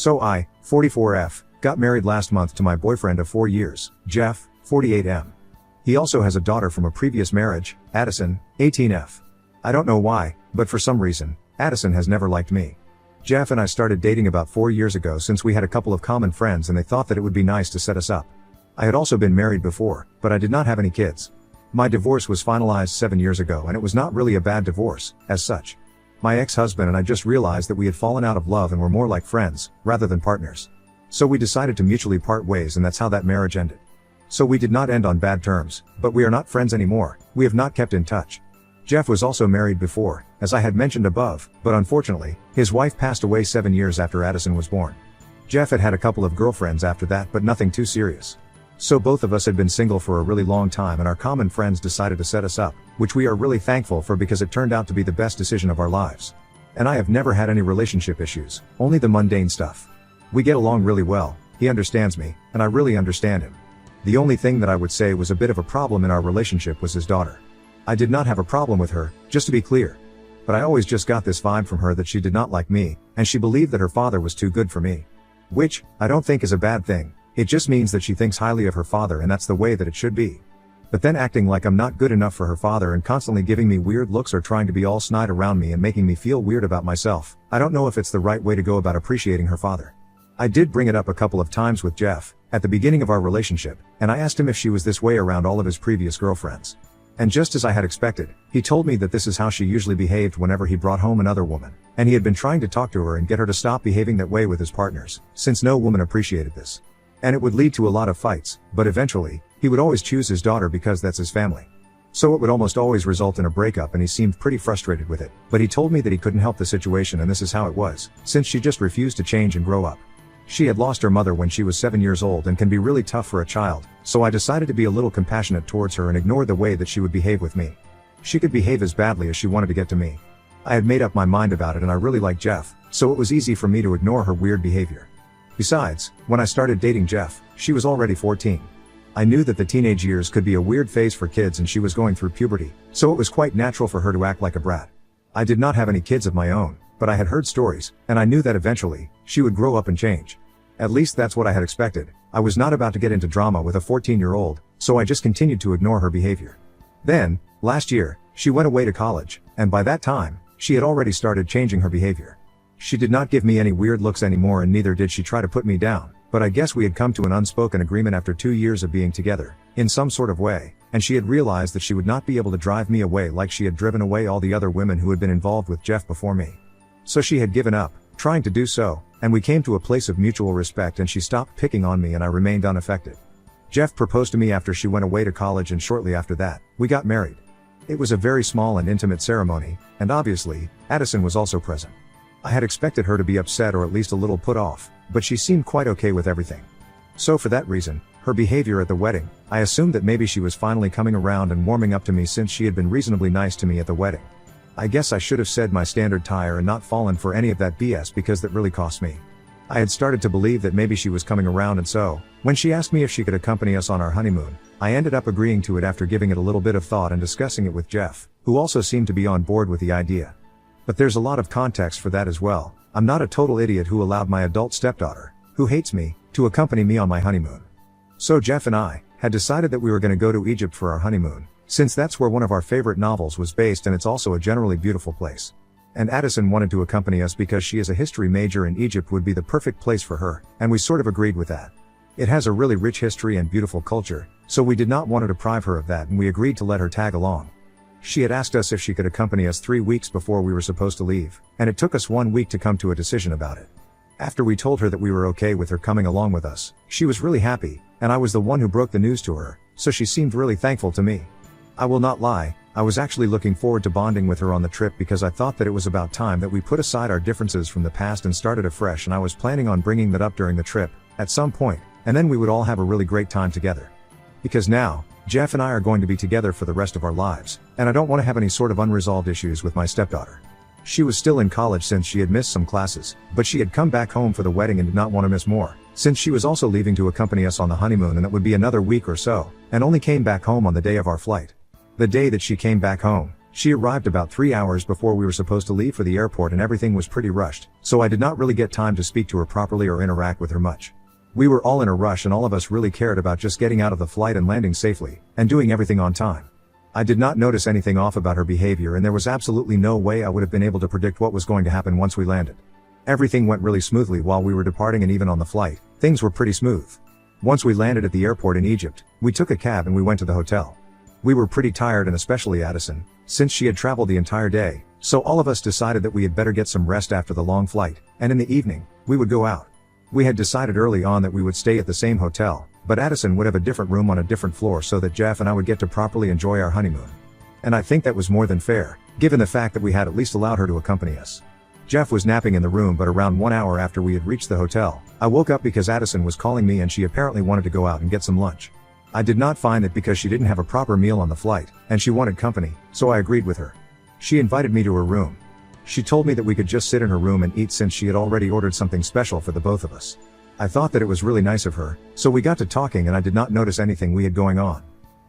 So I, 44F, got married last month to my boyfriend of 4 years, Jeff, 48M. He also has a daughter from a previous marriage, Addison, 18F. I don't know why, but for some reason, Addison has never liked me. Jeff and I started dating about 4 years ago since we had a couple of common friends and they thought that it would be nice to set us up. I had also been married before, but I did not have any kids. My divorce was finalized 7 years ago and it was not really a bad divorce, as such. My ex-husband and I just realized that we had fallen out of love and were more like friends, rather than partners. So we decided to mutually part ways and that's how that marriage ended. So we did not end on bad terms, but we are not friends anymore, we have not kept in touch. Jeff was also married before, as I had mentioned above, but unfortunately, his wife passed away 7 years after Addison was born. Jeff had had a couple of girlfriends after that but nothing too serious. So both of us had been single for a really long time and our common friends decided to set us up, which we are really thankful for because it turned out to be the best decision of our lives. And I have never had any relationship issues, only the mundane stuff. We get along really well, he understands me, and I really understand him. The only thing that I would say was a bit of a problem in our relationship was his daughter. I did not have a problem with her, just to be clear. But I always just got this vibe from her that she did not like me, and she believed that her father was too good for me. Which, I don't think is a bad thing. It just means that she thinks highly of her father and that's the way that it should be. But then acting like I'm not good enough for her father and constantly giving me weird looks or trying to be all snide around me and making me feel weird about myself, I don't know if it's the right way to go about appreciating her father. I did bring it up a couple of times with Jeff, at the beginning of our relationship, and I asked him if she was this way around all of his previous girlfriends. And just as I had expected, he told me that this is how she usually behaved whenever he brought home another woman, and he had been trying to talk to her and get her to stop behaving that way with his partners, since no woman appreciated this. And it would lead to a lot of fights, but eventually, he would always choose his daughter because that's his family. So it would almost always result in a breakup and he seemed pretty frustrated with it, but he told me that he couldn't help the situation and this is how it was, since she just refused to change and grow up. She had lost her mother when she was 7 years old and can be really tough for a child, so I decided to be a little compassionate towards her and ignore the way that she would behave with me. She could behave as badly as she wanted to get to me. I had made up my mind about it and I really liked Jeff, so it was easy for me to ignore her weird behavior. Besides, when I started dating Jeff, she was already 14. I knew that the teenage years could be a weird phase for kids and she was going through puberty, so it was quite natural for her to act like a brat. I did not have any kids of my own, but I had heard stories, and I knew that eventually, she would grow up and change. At least that's what I had expected. I was not about to get into drama with a 14-year-old, so I just continued to ignore her behavior. Then, last year, she went away to college, and by that time, she had already started changing her behavior. She did not give me any weird looks anymore and neither did she try to put me down, but I guess we had come to an unspoken agreement after 2 years of being together, in some sort of way, and she had realized that she would not be able to drive me away like she had driven away all the other women who had been involved with Jeff before me. So she had given up, trying to do so, and we came to a place of mutual respect and she stopped picking on me and I remained unaffected. Jeff proposed to me after she went away to college and shortly after that, we got married. It was a very small and intimate ceremony, and obviously, Addison was also present. I had expected her to be upset or at least a little put off, but she seemed quite okay with everything. So for that reason, her behavior at the wedding, I assumed that maybe she was finally coming around and warming up to me since she had been reasonably nice to me at the wedding. I guess I should have said my standard tire and not fallen for any of that BS because that really cost me. I had started to believe that maybe she was coming around and so, when she asked me if she could accompany us on our honeymoon, I ended up agreeing to it after giving it a little bit of thought and discussing it with Jeff, who also seemed to be on board with the idea. But there's a lot of context for that as well. I'm not a total idiot who allowed my adult stepdaughter, who hates me, to accompany me on my honeymoon. So Jeff and I had decided that we were going to go to Egypt for our honeymoon, since that's where one of our favorite novels was based and it's also a generally beautiful place. And Addison wanted to accompany us because she is a history major and Egypt would be the perfect place for her, and we sort of agreed with that. It has a really rich history and beautiful culture, so we did not want to deprive her of that and we agreed to let her tag along. She had asked us if she could accompany us 3 weeks before we were supposed to leave, and it took us 1 week to come to a decision about it. After we told her that we were okay with her coming along with us, she was really happy, and I was the one who broke the news to her, so she seemed really thankful to me. I will not lie, I was actually looking forward to bonding with her on the trip because I thought that it was about time that we put aside our differences from the past and started afresh, and I was planning on bringing that up during the trip, at some point, and then we would all have a really great time together. Because now, Jeff and I are going to be together for the rest of our lives, and I don't want to have any sort of unresolved issues with my stepdaughter. She was still in college since she had missed some classes, but she had come back home for the wedding and did not want to miss more, since she was also leaving to accompany us on the honeymoon and it would be another week or so, and only came back home on the day of our flight. The day that she came back home, She arrived about 3 hours before we were supposed to leave for the airport and everything was pretty rushed, so I did not really get time to speak to her properly or interact with her much. We were all in a rush and all of us really cared about just getting out of the flight and landing safely, and doing everything on time. I did not notice anything off about her behavior and there was absolutely no way I would have been able to predict what was going to happen once we landed. Everything went really smoothly while we were departing and even on the flight, things were pretty smooth. Once we landed at the airport in Egypt, we took a cab and we went to the hotel. We were pretty tired and especially Addison, since she had traveled the entire day, so all of us decided that we had better get some rest after the long flight, and in the evening, we would go out. We had decided early on that we would stay at the same hotel, but Addison would have a different room on a different floor so that Jeff and I would get to properly enjoy our honeymoon. And I think that was more than fair, given the fact that we had at least allowed her to accompany us. Jeff was napping in the room but around 1 hour after we had reached the hotel, I woke up because Addison was calling me and she apparently wanted to go out and get some lunch. I did not find it because she didn't have a proper meal on the flight, and she wanted company, so I agreed with her. She invited me to her room. She told me that we could just sit in her room and eat since she had already ordered something special for the both of us. I thought that it was really nice of her, so we got to talking and I did not notice anything we had going on.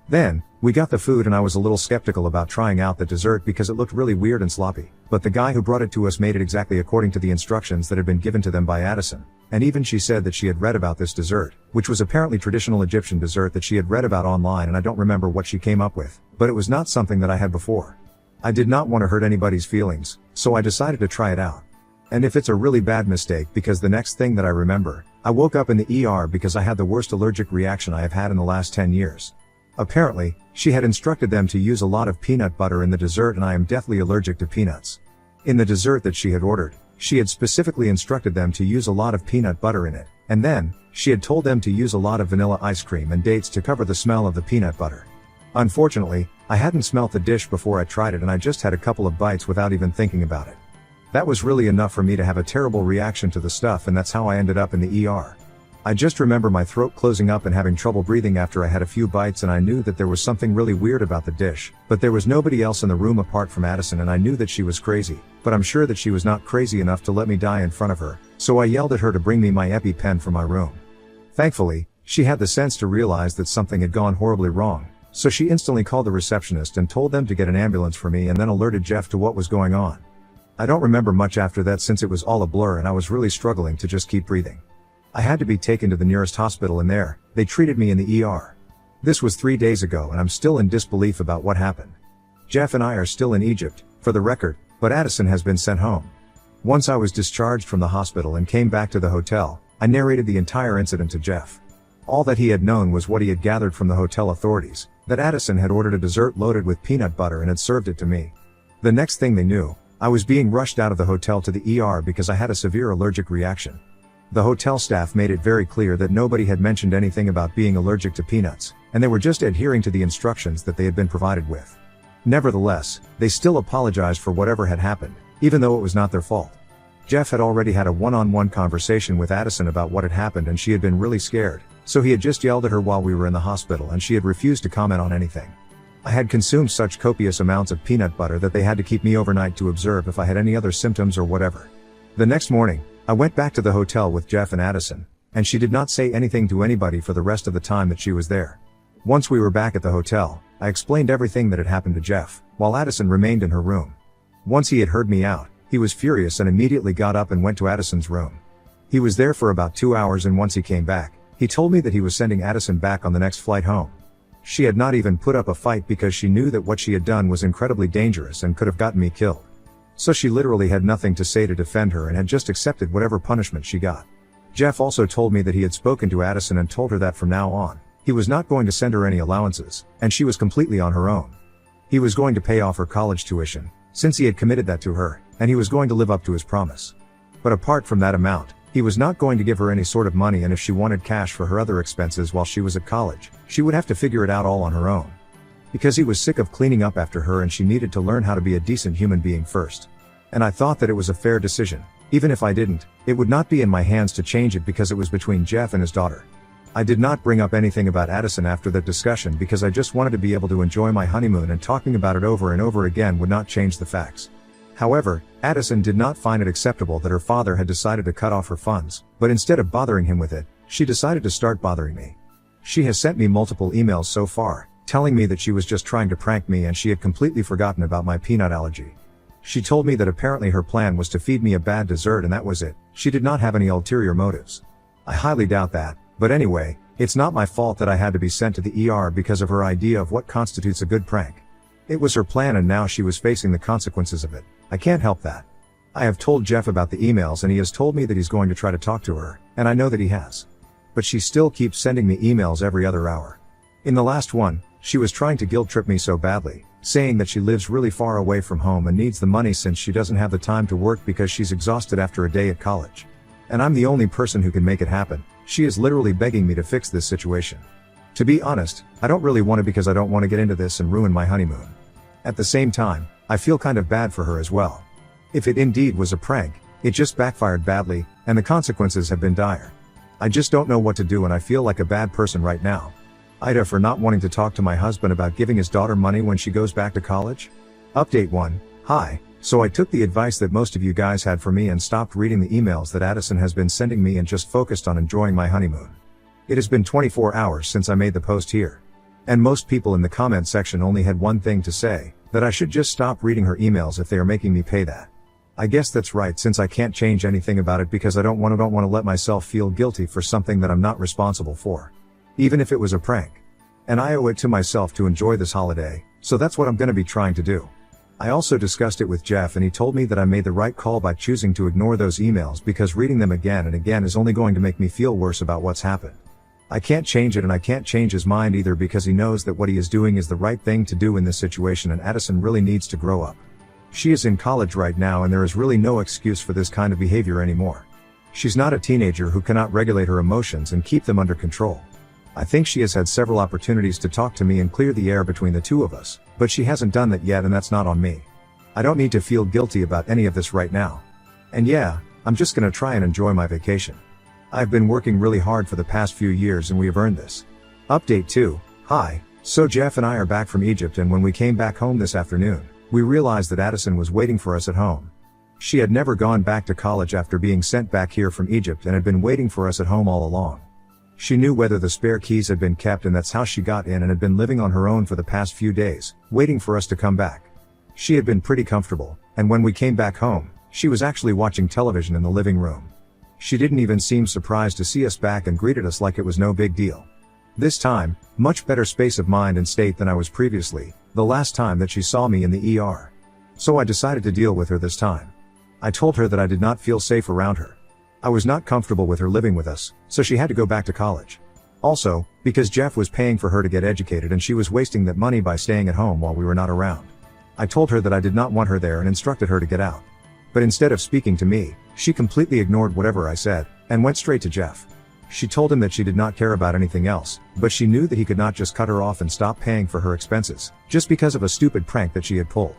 Then, we got the food and I was a little skeptical about trying out the dessert because it looked really weird and sloppy, but the guy who brought it to us made it exactly according to the instructions that had been given to them by Addison, and even she said that she had read about this dessert, which was apparently traditional Egyptian dessert that she had read about online and I don't remember what she came up with, but it was not something that I had before. I did not want to hurt anybody's feelings, so I decided to try it out. And if it's a really bad mistake because the next thing that I remember, I woke up in the ER because I had the worst allergic reaction I have had in the last 10 years. Apparently, she had instructed them to use a lot of peanut butter in the dessert and I am deathly allergic to peanuts. In the dessert that she had ordered, she had specifically instructed them to use a lot of peanut butter in it, and then, she had told them to use a lot of vanilla ice cream and dates to cover the smell of the peanut butter. Unfortunately, I hadn't smelt the dish before I tried it and I just had a couple of bites without even thinking about it. That was really enough for me to have a terrible reaction to the stuff and that's how I ended up in the ER. I just remember my throat closing up and having trouble breathing after I had a few bites and I knew that there was something really weird about the dish, but there was nobody else in the room apart from Addison and I knew that she was crazy, but I'm sure that she was not crazy enough to let me die in front of her, so I yelled at her to bring me my EpiPen from my room. Thankfully, she had the sense to realize that something had gone horribly wrong, so she instantly called the receptionist and told them to get an ambulance for me and then alerted Jeff to what was going on. I don't remember much after that since it was all a blur and I was really struggling to just keep breathing. I had to be taken to the nearest hospital and there, they treated me in the ER. This was 3 days ago and I'm still in disbelief about what happened. Jeff and I are still in Egypt, for the record, but Addison has been sent home. Once I was discharged from the hospital and came back to the hotel, I narrated the entire incident to Jeff. All that he had known was what he had gathered from the hotel authorities, that Addison had ordered a dessert loaded with peanut butter and had served it to me. The next thing they knew, I was being rushed out of the hotel to the ER because I had a severe allergic reaction. The hotel staff made it very clear that nobody had mentioned anything about being allergic to peanuts, and they were just adhering to the instructions that they had been provided with. Nevertheless, they still apologized for whatever had happened, even though it was not their fault. Jeff had already had a one-on-one conversation with Addison about what had happened and she had been really scared, so he had just yelled at her while we were in the hospital and she had refused to comment on anything. I had consumed such copious amounts of peanut butter that they had to keep me overnight to observe if I had any other symptoms or whatever. The next morning, I went back to the hotel with Jeff and Addison, and she did not say anything to anybody for the rest of the time that she was there. Once we were back at the hotel, I explained everything that had happened to Jeff, while Addison remained in her room. Once he had heard me out, he was furious and immediately got up and went to Addison's room. He was there for about 2 hours and once he came back, he told me that he was sending Addison back on the next flight home. She had not even put up a fight because she knew that what she had done was incredibly dangerous and could have gotten me killed. So she literally had nothing to say to defend her and had just accepted whatever punishment she got. Jeff also told me that he had spoken to Addison and told her that from now on, he was not going to send her any allowances, and she was completely on her own. He was going to pay off her college tuition, since he had committed that to her, and he was going to live up to his promise. But apart from that amount, he was not going to give her any sort of money, and if she wanted cash for her other expenses while she was at college, she would have to figure it out all on her own. Because he was sick of cleaning up after her and she needed to learn how to be a decent human being first. And I thought that it was a fair decision. Even if I didn't, it would not be in my hands to change it because it was between Jeff and his daughter. I did not bring up anything about Addison after that discussion because I just wanted to be able to enjoy my honeymoon, and talking about it over and over again would not change the facts. However, Addison did not find it acceptable that her father had decided to cut off her funds, but instead of bothering him with it, she decided to start bothering me. She has sent me multiple emails so far, telling me that she was just trying to prank me and she had completely forgotten about my peanut allergy. She told me that apparently her plan was to feed me a bad dessert and that was it. She did not have any ulterior motives. I highly doubt that, but anyway, it's not my fault that I had to be sent to the ER because of her idea of what constitutes a good prank. It was her plan and now she was facing the consequences of it. I can't help that. I have told Jeff about the emails and he has told me that he's going to try to talk to her, and I know that he has. But she still keeps sending me emails every other hour. In the last one, she was trying to guilt trip me so badly, saying that she lives really far away from home and needs the money since she doesn't have the time to work because she's exhausted after a day at college. And I'm the only person who can make it happen. She is literally begging me to fix this situation. To be honest, I don't really want to because I don't want to get into this and ruin my honeymoon. At the same time, I feel kind of bad for her as well. If it indeed was a prank, it just backfired badly, and the consequences have been dire. I just don't know what to do and I feel like a bad person right now. Ida for not wanting to talk to my husband about giving his daughter money when she goes back to college? Update 1. Hi. So I took the advice that most of you guys had for me and stopped reading the emails that Addison has been sending me and just focused on enjoying my honeymoon. It has been 24 hours since I made the post here. And most people in the comment section only had one thing to say, that I should just stop reading her emails if they are making me pay that. I guess that's right since I can't change anything about it because I don't want to let myself feel guilty for something that I'm not responsible for. Even if it was a prank. And I owe it to myself to enjoy this holiday, so that's what I'm going to be trying to do. I also discussed it with Jeff and he told me that I made the right call by choosing to ignore those emails because reading them again and again is only going to make me feel worse about what's happened. I can't change it and I can't change his mind either because he knows that what he is doing is the right thing to do in this situation and Addison really needs to grow up. She is in college right now and there is really no excuse for this kind of behavior anymore. She's not a teenager who cannot regulate her emotions and keep them under control. I think she has had several opportunities to talk to me and clear the air between the two of us, but she hasn't done that yet and that's not on me. I don't need to feel guilty about any of this right now. And yeah, I'm just gonna try and enjoy my vacation. I've been working really hard for the past few years and we have earned this. Update 2. Hi. So Jeff and I are back from Egypt and when we came back home this afternoon, we realized that Addison was waiting for us at home. She had never gone back to college after being sent back here from Egypt and had been waiting for us at home all along. She knew whether the spare keys had been kept and that's how she got in and had been living on her own for the past few days, waiting for us to come back. She had been pretty comfortable, and when we came back home, she was actually watching television in the living room. She didn't even seem surprised to see us back and greeted us like it was no big deal. This time, much better space of mind and state than I was previously, the last time that she saw me in the ER. So I decided to deal with her this time. I told her that I did not feel safe around her. I was not comfortable with her living with us, so she had to go back to college. Also, because Jeff was paying for her to get educated and she was wasting that money by staying at home while we were not around. I told her that I did not want her there and instructed her to get out. But instead of speaking to me, she completely ignored whatever I said, and went straight to Jeff. She told him that she did not care about anything else, but she knew that he could not just cut her off and stop paying for her expenses, just because of a stupid prank that she had pulled.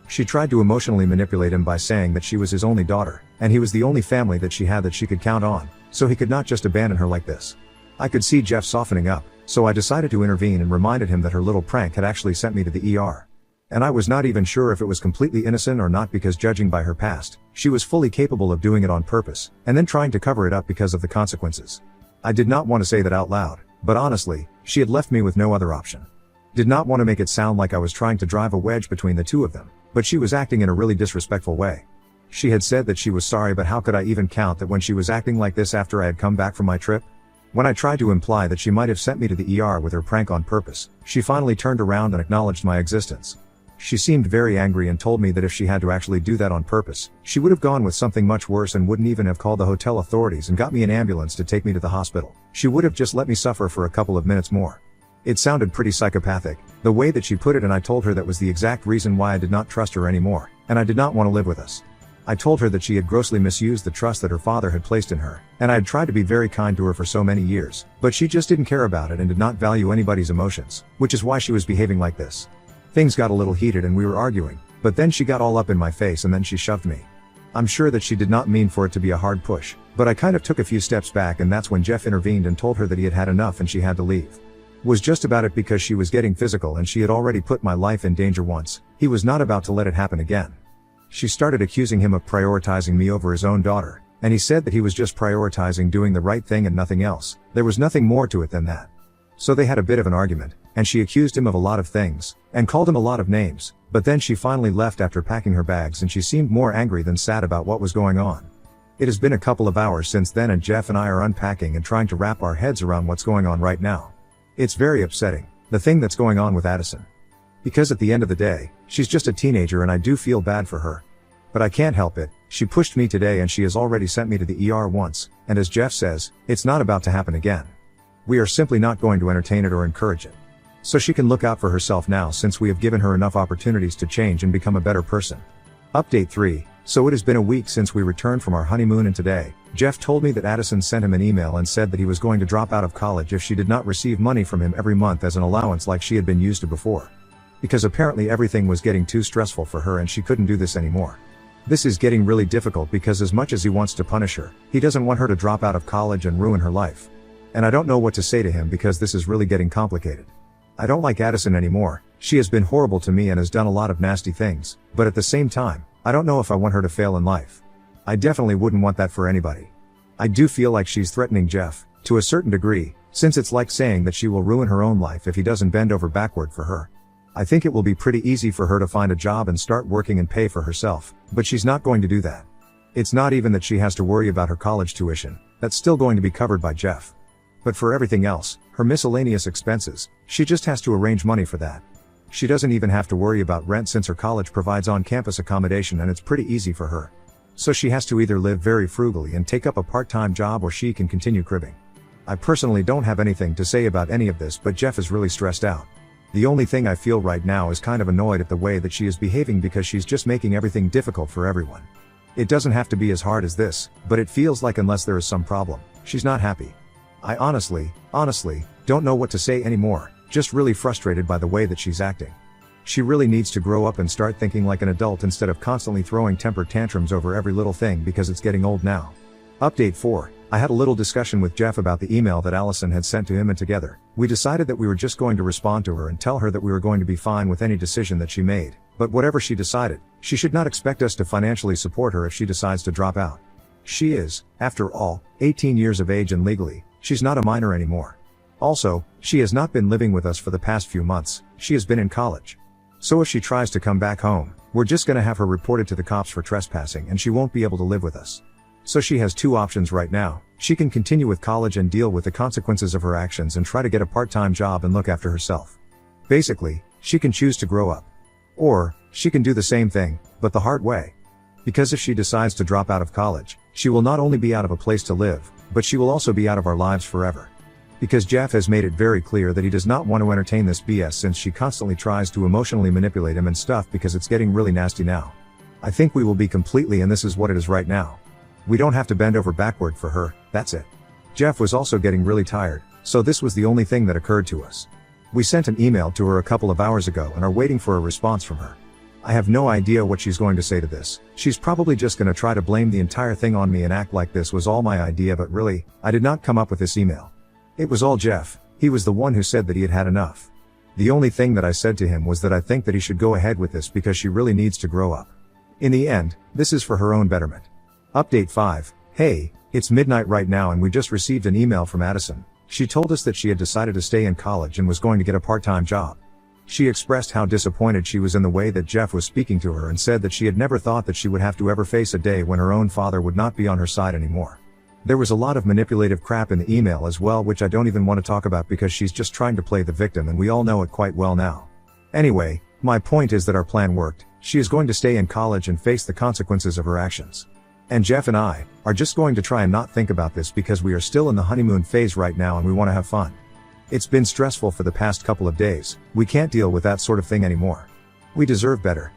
She tried to emotionally manipulate him by saying that she was his only daughter, and he was the only family that she had that she could count on, so he could not just abandon her like this. I could see Jeff softening up, so I decided to intervene and reminded him that her little prank had actually sent me to the ER. And I was not even sure if it was completely innocent or not because judging by her past, she was fully capable of doing it on purpose, and then trying to cover it up because of the consequences. I did not want to say that out loud, but honestly, she had left me with no other option. Did not want to make it sound like I was trying to drive a wedge between the two of them, but she was acting in a really disrespectful way. She had said that she was sorry, but how could I even count that when she was acting like this after I had come back from my trip? When I tried to imply that she might have sent me to the ER with her prank on purpose, she finally turned around and acknowledged my existence. She seemed very angry and told me that if she had to actually do that on purpose, she would have gone with something much worse and wouldn't even have called the hotel authorities and got me an ambulance to take me to the hospital. She would have just let me suffer for a couple of minutes more. It sounded pretty psychopathic, the way that she put it, and I told her that was the exact reason why I did not trust her anymore, and I did not want to live with us. I told her that she had grossly misused the trust that her father had placed in her, and I had tried to be very kind to her for so many years, but she just didn't care about it and did not value anybody's emotions, which is why she was behaving like this. Things got a little heated and we were arguing, but then she got all up in my face and then she shoved me. I'm sure that she did not mean for it to be a hard push, but I kind of took a few steps back, and that's when Jeff intervened and told her that he had had enough and she had to leave. Was just about it because she was getting physical and she had already put my life in danger once. He was not about to let it happen again. She started accusing him of prioritizing me over his own daughter, and he said that he was just prioritizing doing the right thing and nothing else. There was nothing more to it than that. So they had a bit of an argument, and she accused him of a lot of things, and called him a lot of names, but then she finally left after packing her bags and she seemed more angry than sad about what was going on. It has been a couple of hours since then and Jeff and I are unpacking and trying to wrap our heads around what's going on right now. It's very upsetting, the thing that's going on with Addison. Because at the end of the day, she's just a teenager and I do feel bad for her. But I can't help it, she pushed me today and she has already sent me to the ER once, and as Jeff says, it's not about to happen again. We are simply not going to entertain it or encourage it. So she can look out for herself now since we have given her enough opportunities to change and become a better person. Update 3. So it has been a week since we returned from our honeymoon and today, Jeff told me that Addison sent him an email and said that he was going to drop out of college if she did not receive money from him every month as an allowance like she had been used to before. Because apparently everything was getting too stressful for her and she couldn't do this anymore. This is getting really difficult because as much as he wants to punish her, he doesn't want her to drop out of college and ruin her life. And I don't know what to say to him because this is really getting complicated. I don't like Addison anymore, she has been horrible to me and has done a lot of nasty things, but at the same time, I don't know if I want her to fail in life. I definitely wouldn't want that for anybody. I do feel like she's threatening Jeff, to a certain degree, since it's like saying that she will ruin her own life if he doesn't bend over backward for her. I think it will be pretty easy for her to find a job and start working and pay for herself, but she's not going to do that. It's not even that she has to worry about her college tuition, that's still going to be covered by Jeff. But for everything else, her miscellaneous expenses, she just has to arrange money for that. She doesn't even have to worry about rent since her college provides on-campus accommodation and it's pretty easy for her. So she has to either live very frugally and take up a part-time job or she can continue cribbing. I personally don't have anything to say about any of this, but Jeff is really stressed out. The only thing I feel right now is kind of annoyed at the way that she is behaving because she's just making everything difficult for everyone. It doesn't have to be as hard as this, but it feels like unless there is some problem, she's not happy. I honestly, don't know what to say anymore, just really frustrated by the way that she's acting. She really needs to grow up and start thinking like an adult instead of constantly throwing temper tantrums over every little thing because it's getting old now. Update 4. I had a little discussion with Jeff about the email that Allison had sent to him and together, we decided that we were just going to respond to her and tell her that we were going to be fine with any decision that she made, but whatever she decided, she should not expect us to financially support her if she decides to drop out. She is, after all, 18 years of age and legally, she's not a minor anymore. Also, she has not been living with us for the past few months, she has been in college. So if she tries to come back home, we're just gonna have her reported to the cops for trespassing and she won't be able to live with us. So she has two options right now, she can continue with college and deal with the consequences of her actions and try to get a part-time job and look after herself. Basically, she can choose to grow up. Or, she can do the same thing, but the hard way. Because if she decides to drop out of college, she will not only be out of a place to live, but she will also be out of our lives forever. Because Jeff has made it very clear that he does not want to entertain this BS since she constantly tries to emotionally manipulate him and stuff because it's getting really nasty now. I think we will be completely and this is what it is right now. We don't have to bend over backward for her, that's it. Jeff was also getting really tired, so this was the only thing that occurred to us. We sent an email to her a couple of hours ago and are waiting for a response from her. I have no idea what she's going to say to this. She's probably just gonna try to blame the entire thing on me and act like this was all my idea, but really, I did not come up with this email. It was all Jeff. He was the one who said that he had had enough. The only thing that I said to him was that I think that he should go ahead with this because she really needs to grow up. In the end, this is for her own betterment. Update 5. Hey, it's midnight right now and we just received an email from Addison. She told us that she had decided to stay in college and was going to get a part-time job. She expressed how disappointed she was in the way that Jeff was speaking to her and said that she had never thought that she would have to ever face a day when her own father would not be on her side anymore. There was a lot of manipulative crap in the email as well, which I don't even want to talk about because she's just trying to play the victim and we all know it quite well now. Anyway, my point is that our plan worked. She is going to stay in college and face the consequences of her actions. And Jeff and I are just going to try and not think about this because we are still in the honeymoon phase right now and we want to have fun. It's been stressful for the past couple of days, we can't deal with that sort of thing anymore. We deserve better.